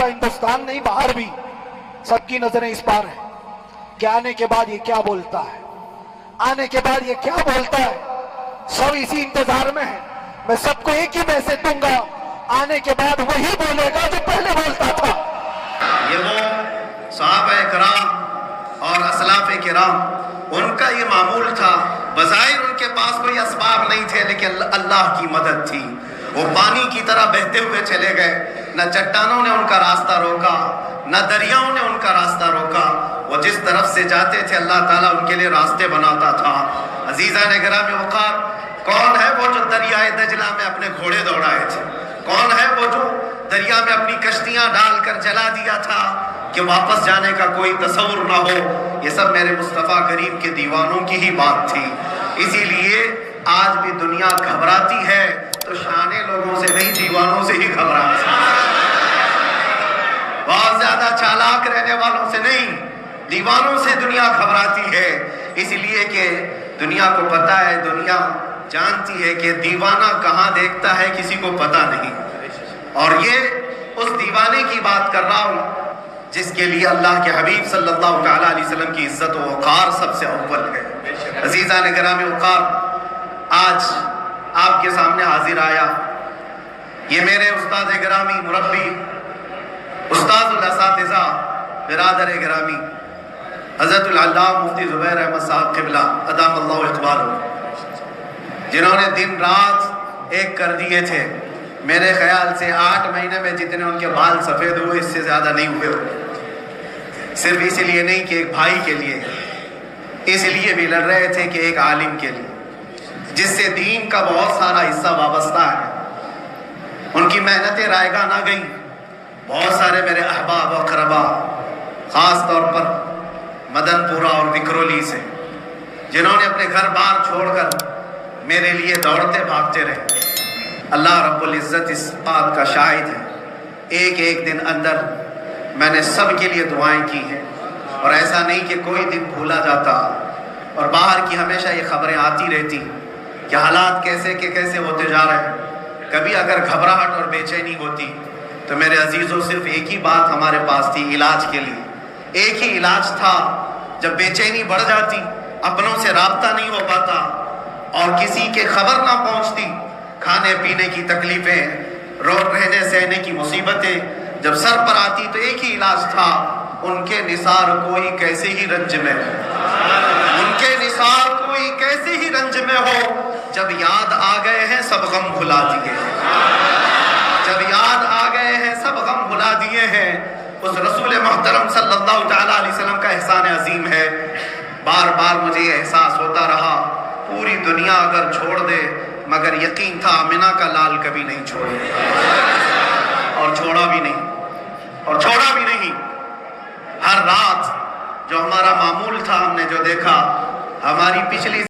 पूरा हिंदुस्तान नहीं, बाहर भी सबकी नजरें इस पार है कि आने के बाद ये क्या बोलता है, आने के बाद ये क्या बोलता है। सब इसी इंतजार में है। मैं सबको एक ही मैसेज दूंगा, आने के बाद वही बोलेगा जो पहले बोलता था। ये वो सहाबा किराम और असलाफ किराम, उनका ये मामूल था। बज़ाहिर उनके पास कोई असबाब नहीं थे, लेकिन अल्लाह की मदद थी। वो पानी की तरह बहते हुए चले गए। न चट्टानों ने उनका रास्ता रोका, न दरियाओं ने उनका रास्ता रोका। वो जिस तरफ से जाते थे अल्लाह ताला उनके लिए रास्ते बनाता था। अजीज़ान गिरामी वक़ार, कौन है वो जो दरियाए दजला में अपने घोड़े दौड़ाए थे? कौन है वो जो दरिया में अपनी कश्तियां डालकर जला दिया था कि वापस जाने का कोई तसव्वुर ना हो? ये सब मेरे मुस्तफ़ा करीम के दीवानों की ही बात थी। इसीलिए आज भी दुनिया घबराती है तो शाने लोगों से नहीं, दीवानों से ही घबराती है। बहुत ज्यादा चालाक रहने वालों से नहीं, दीवानों से दुनिया घबराती है। इसलिए कि दुनिया को पता है, दुनिया जानती है कि दीवाना कहाँ देखता है किसी को पता नहीं। और ये उस दीवाने की बात कर रहा हूँ जिसके लिए अल्लाह के हबीब सल्लल्लाहु अलैहि वसल्लम की इज्जत व वक़ार सबसे अव्वल है। अज़ीज़ान गिरामी वक़ार, आज आपके सामने हाजिर आया ये मेरे उस्ताद गिरामी, मुरब्बी, उस्तादुल असातिज़ा, बिरादर गिरामी हज़रतुल अल्लामा मुफ्ती ज़ुबैर अहमद साहब क़िबला अदामल्लाहु इक़बालहू, जिन्होंने दिन रात एक कर दिए थे। मेरे ख्याल से 8 महीने में जितने उनके बाल सफ़ेद हुए इससे ज़्यादा नहीं हुए। सिर्फ इसलिए नहीं कि एक भाई के लिए, इसलिए भी लड़ रहे थे कि एक आलिम के लिए जिससे दीन का बहुत सारा हिस्सा वाबस्ता है। उनकी मेहनतें रायगा ना गई। बहुत सारे मेरे अहबाब और अक़रबा, ख़ास तौर पर मदनपुरा और विक्रोली से, जिन्होंने अपने घर बार छोड़कर मेरे लिए दौड़ते भागते रहे। अल्लाह रब्बुल इज़्ज़त इस बात का शाहिद है, एक एक दिन अंदर मैंने सब के लिए दुआएं की हैं। और ऐसा नहीं कि कोई दिन भूला जाता। और बाहर की हमेशा ये खबरें आती रहती कि हालात कैसे के कैसे होते जा रहे हैं। कभी अगर घबराहट और बेचैनी होती तो मेरे अजीज़ों सिर्फ एक ही बात हमारे पास थी इलाज के लिए। एक ही इलाज था। जब बेचैनी बढ़ जाती, अपनों से राब्ता नहीं हो पाता और किसी के खबर ना पहुँचती, खाने पीने की तकलीफें, रहने सहने की मुसीबतें जब सर पर आती तो एक ही इलाज था, उनके निसार कोई कैसे ही रंज में हो, उनके निसार कोई कैसे ही रंज में हो। जब याद आ गए हैं सब गम भुला दिए, जब याद आ गए हैं सब गम भुला दिए हैं। उस रसूल मोहतरम सल्लल्लाहु तआला अलैहि वसल्लम का एहसान अजीम है। बार बार मुझे ये एहसास होता रहा, पूरी दुनिया अगर छोड़ दे मगर यकीन था आमिना का लाल कभी नहीं छोड़े, और छोड़ा भी नहीं, और छोड़ा भी नहीं। हर रात जो हमारा मामूल था, हमने जो देखा, हमारी पिछली